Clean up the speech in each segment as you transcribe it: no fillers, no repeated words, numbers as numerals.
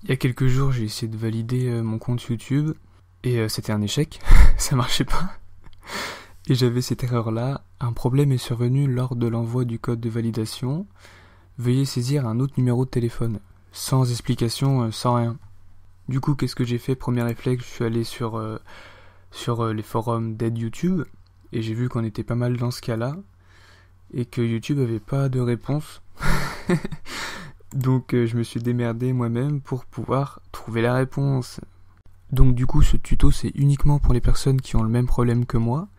Il y a quelques jours, j'ai essayé de valider mon compte YouTube et c'était un échec, ça marchait pas. Et j'avais cette erreur-là. Un problème est survenu lors de l'envoi du code de validation. Veuillez saisir un autre numéro de téléphone. Sans explication, sans rien. Du coup, qu'est-ce que j'ai fait? Premier réflexe, je suis allé sur les forums d'aide YouTube et j'ai vu qu'on était pas mal dans ce cas-là et que YouTube avait pas de réponse. Donc je me suis démerdé moi-même pour pouvoir trouver la réponse. Donc du coup ce tuto c'est uniquement pour les personnes qui ont le même problème que moi,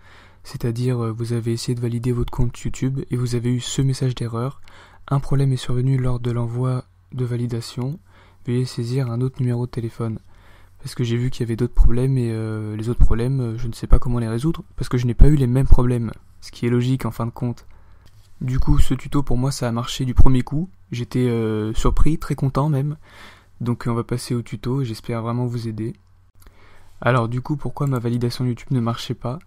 c'est-à-dire vous avez essayé de valider votre compte YouTube et vous avez eu ce message d'erreur. Un problème est survenu lors de l'envoi de validation, veuillez saisir un autre numéro de téléphone. Parce que j'ai vu qu'il y avait d'autres problèmes et les autres problèmes je ne sais pas comment les résoudre parce que je n'ai pas eu les mêmes problèmes, ce qui est logique en fin de compte. Du coup, ce tuto pour moi ça a marché du premier coup, j'étais surpris, très content même, donc on va passer au tuto et j'espère vraiment vous aider. Alors du coup, pourquoi ma validation YouTube ne marchait pas?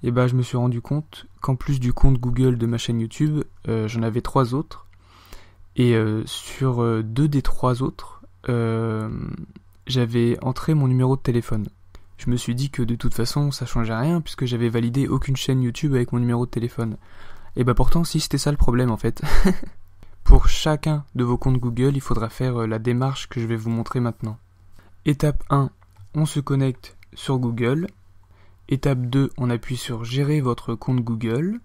Et ben je me suis rendu compte qu'en plus du compte Google de ma chaîne YouTube, j'en avais 3 autres, et sur 2 des 3 autres, j'avais entré mon numéro de téléphone. Je me suis dit que de toute façon ça changeait rien puisque j'avais validé aucune chaîne YouTube avec mon numéro de téléphone. Et bah pourtant si c'était ça le problème en fait. Pour chacun de vos comptes Google, il faudra faire la démarche que je vais vous montrer maintenant. Étape 1, on se connecte sur Google. Étape 2, on appuie sur gérer votre compte Google.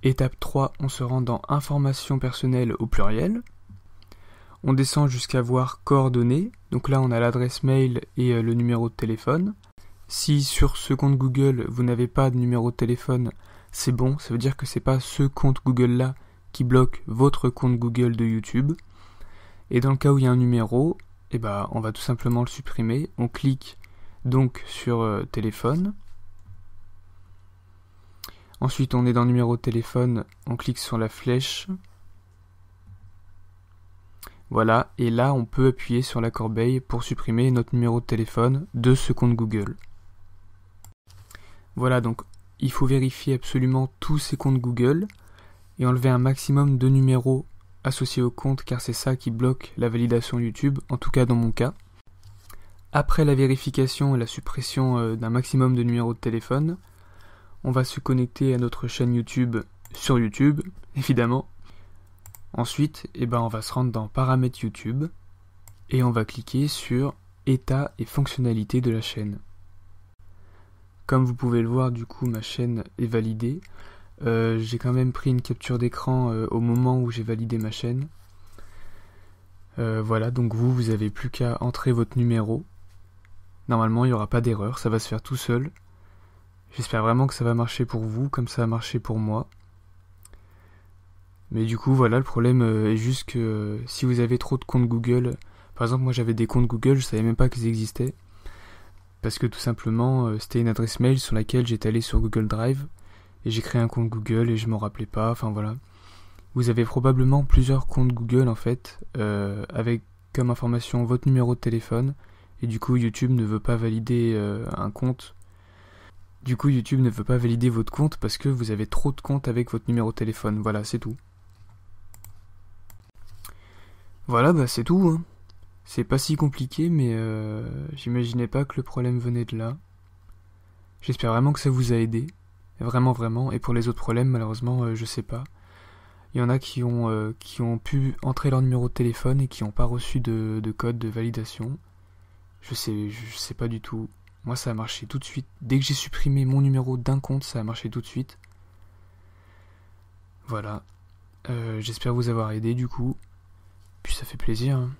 Étape 3, on se rend dans informations personnelles au pluriel. On descend jusqu'à voir coordonnées. Donc là on a l'adresse mail et le numéro de téléphone. Si sur ce compte Google vous n'avez pas de numéro de téléphone, c'est bon, ça veut dire que c'est pas ce compte Google là qui bloque votre compte Google de YouTube. Et dans le cas où il y a un numéro, on va tout simplement le supprimer. On clique donc sur téléphone. Ensuite on est dans le numéro de téléphone, on clique sur la flèche. Voilà, et là on peut appuyer sur la corbeille pour supprimer notre numéro de téléphone de ce compte Google. Voilà, donc il faut vérifier absolument tous ces comptes Google et enlever un maximum de numéros associés au compte car c'est ça qui bloque la validation YouTube, en tout cas dans mon cas. Après la vérification et la suppression d'un maximum de numéros de téléphone, on va se connecter à notre chaîne YouTube sur YouTube, évidemment. Ensuite, on va se rendre dans Paramètres YouTube et on va cliquer sur État et fonctionnalités de la chaîne. Comme vous pouvez le voir, du coup, ma chaîne est validée. J'ai quand même pris une capture d'écran au moment où j'ai validé ma chaîne. Voilà, donc vous avez plus qu'à entrer votre numéro. Normalement, il n'y aura pas d'erreur, ça va se faire tout seul. J'espère vraiment que ça va marcher pour vous, comme ça a marché pour moi. Mais du coup, voilà, le problème est juste que si vous avez trop de comptes Google, par exemple, moi j'avais des comptes Google, je savais même pas qu'ils existaient. Parce que tout simplement, c'était une adresse mail sur laquelle j'étais allé sur Google Drive, et j'ai créé un compte Google et je m'en rappelais pas, enfin voilà. Vous avez probablement plusieurs comptes Google en fait, avec comme information votre numéro de téléphone, et du coup YouTube ne veut pas valider un compte. Du coup YouTube ne veut pas valider votre compte parce que vous avez trop de comptes avec votre numéro de téléphone, voilà, c'est tout. Voilà, c'est tout, hein. C'est pas si compliqué, mais j'imaginais pas que le problème venait de là. J'espère vraiment que ça vous a aidé. Vraiment, vraiment. Et pour les autres problèmes, malheureusement, je sais pas. Il y en a qui ont pu entrer leur numéro de téléphone et qui n'ont pas reçu de code de validation. Je sais pas du tout. Moi, ça a marché tout de suite. Dès que j'ai supprimé mon numéro d'un compte, ça a marché tout de suite. Voilà. J'espère vous avoir aidé, du coup. Puis ça fait plaisir, hein.